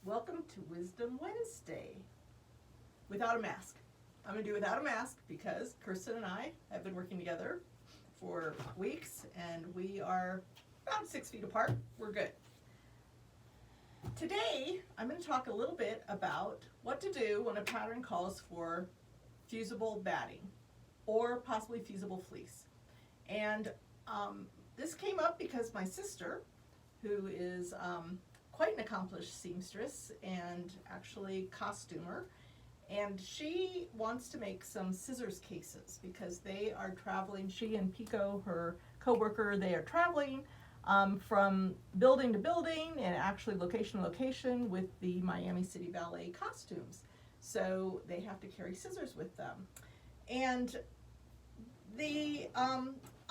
Welcome to Wisdom Wednesday. Without a mask. I'm going to do without a mask because Kirsten and I have been working together for weeks and we are about 6 feet apart. We're good. Today, I'm going to talk a little bit about what to do when a pattern calls for fusible batting or possibly fusible fleece. And this came up because my sister, who is quite an accomplished seamstress and actually costumer, and she wants to make some scissors cases because they are traveling. She and Pico, her co-worker, they are traveling from building to building and actually location to location with the Miami City Ballet costumes. So they have to carry scissors with them. And the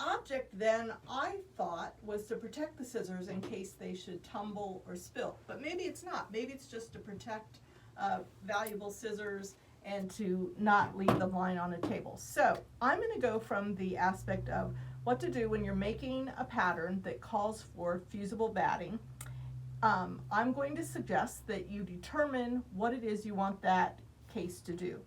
object then, I thought, was to protect the scissors in case they should tumble or spill. But maybe it's not. Maybe it's just to protect valuable scissors and to not leave them lying on a table. So I'm going to go from the aspect of what to do when you're making a pattern that calls for fusible batting. I'm going to suggest that you determine what it is you want that case to do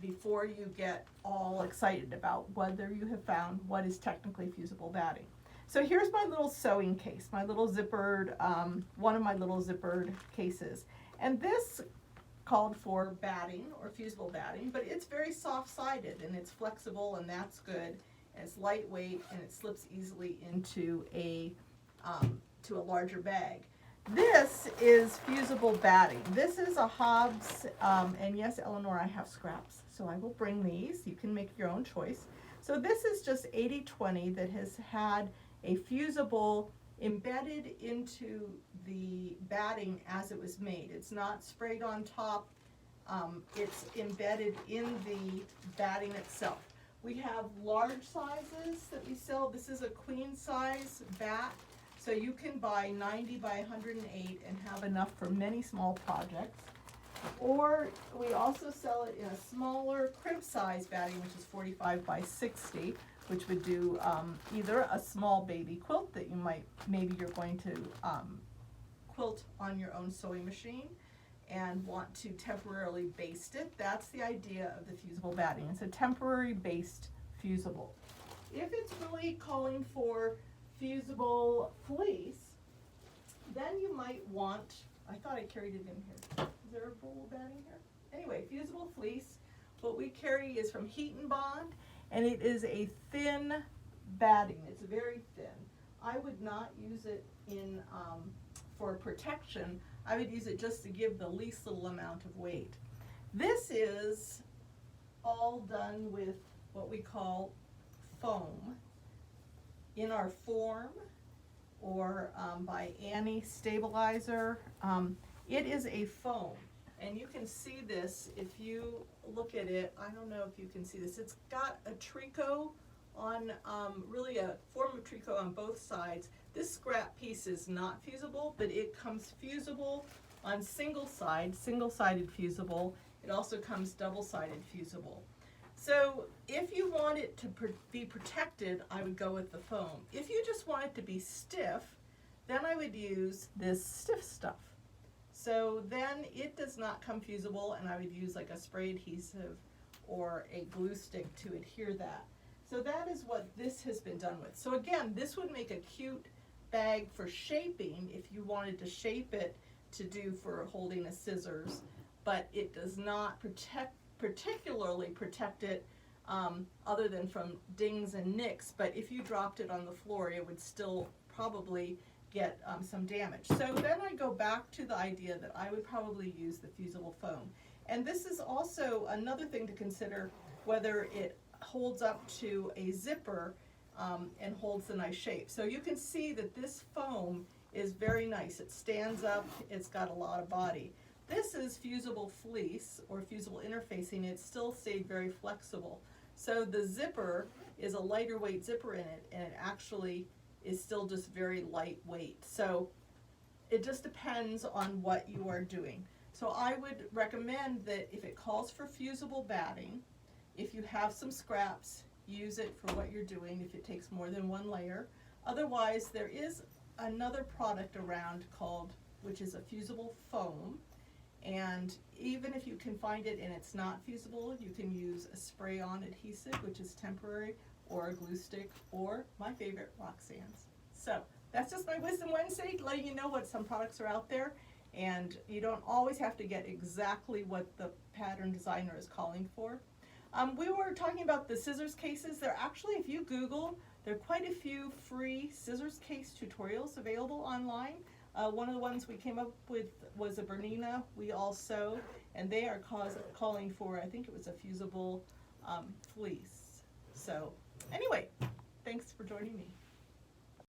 before you get all excited about whether you have found what is technically fusible batting. So here's my little sewing case, my little zippered, one of my little zippered cases. And this called for batting or fusible batting, but it's very soft-sided and it's flexible and that's good. And it's lightweight and it slips easily into a larger bag. This is fusible batting. This is a Hobbs, and yes, Eleanor, I have scraps, so I will bring these. You can make your own choice. So this is just 80/20 that has had a fusible embedded into the batting as it was made. It's not sprayed on top. It's embedded in the batting itself. We have large sizes that we sell. This is a queen size bat. So you can buy 90 by 108 and have enough for many small projects. Or we also sell it in a smaller crib size batting, which is 45 by 60, which would do either a small baby quilt that you maybe you're going to quilt on your own sewing machine and want to temporarily baste it. That's the idea of the fusible batting. It's a temporary based fusible. If it's really calling for fusible fleece, then you might want, I thought I carried it in here. Is there a bowl of batting here? Anyway, fusible fleece, what we carry is from Heat and Bond, and it is a thin batting. It's very thin. I would not use it in for protection. I would use it just to give the least little amount of weight. This is all done with what we call foam in our form or by Annie stabilizer. It is a foam, and you can see this if you look at it. I don't know if you can see this. It's got a tricot on, really a form of tricot on both sides. This scrap piece is not fusible, but it comes fusible on single-sided fusible. It also comes double-sided fusible. So if you want it to be protected, I would go with the foam. If you just want it to be stiff, then I would use this stiff stuff. So then it does not come fusible, and I would use like a spray adhesive or a glue stick to adhere that. So that is what this has been done with. So again, this would make a cute bag for shaping if you wanted to shape it to do for holding a scissors, but it does not particularly protect it other than from dings and nicks. But if you dropped it on the floor, it would still probably get some damage. So then I go back to the idea that I would probably use the fusible foam. And this is also another thing to consider, whether it holds up to a zipper and holds a nice shape. So you can see that this foam is very nice. It stands up, it's got a lot of body. This is fusible fleece or fusible interfacing. It still stayed very flexible. So the zipper is a lighter weight zipper in it, and it actually is still just very lightweight. So it just depends on what you are doing. So I would recommend that if it calls for fusible batting, if you have some scraps, use it for what you're doing if it takes more than one layer. Otherwise, there is another product around called which is a fusible foam. And even if you can find it and it's not fusible, you can use a spray-on adhesive, which is temporary, or a glue stick, or my favorite, rock sands. So that's just my Wisdom Wednesday, letting you know what some products are out there. And you don't always have to get exactly what the pattern designer is calling for. We were talking about the scissors cases. There actually, if you Google, there are quite a few free scissors case tutorials available online. One of the ones we came up with was a Bernina We All Sew, and they are calling for, I think it was a fusible fleece. So anyway, thanks for joining me.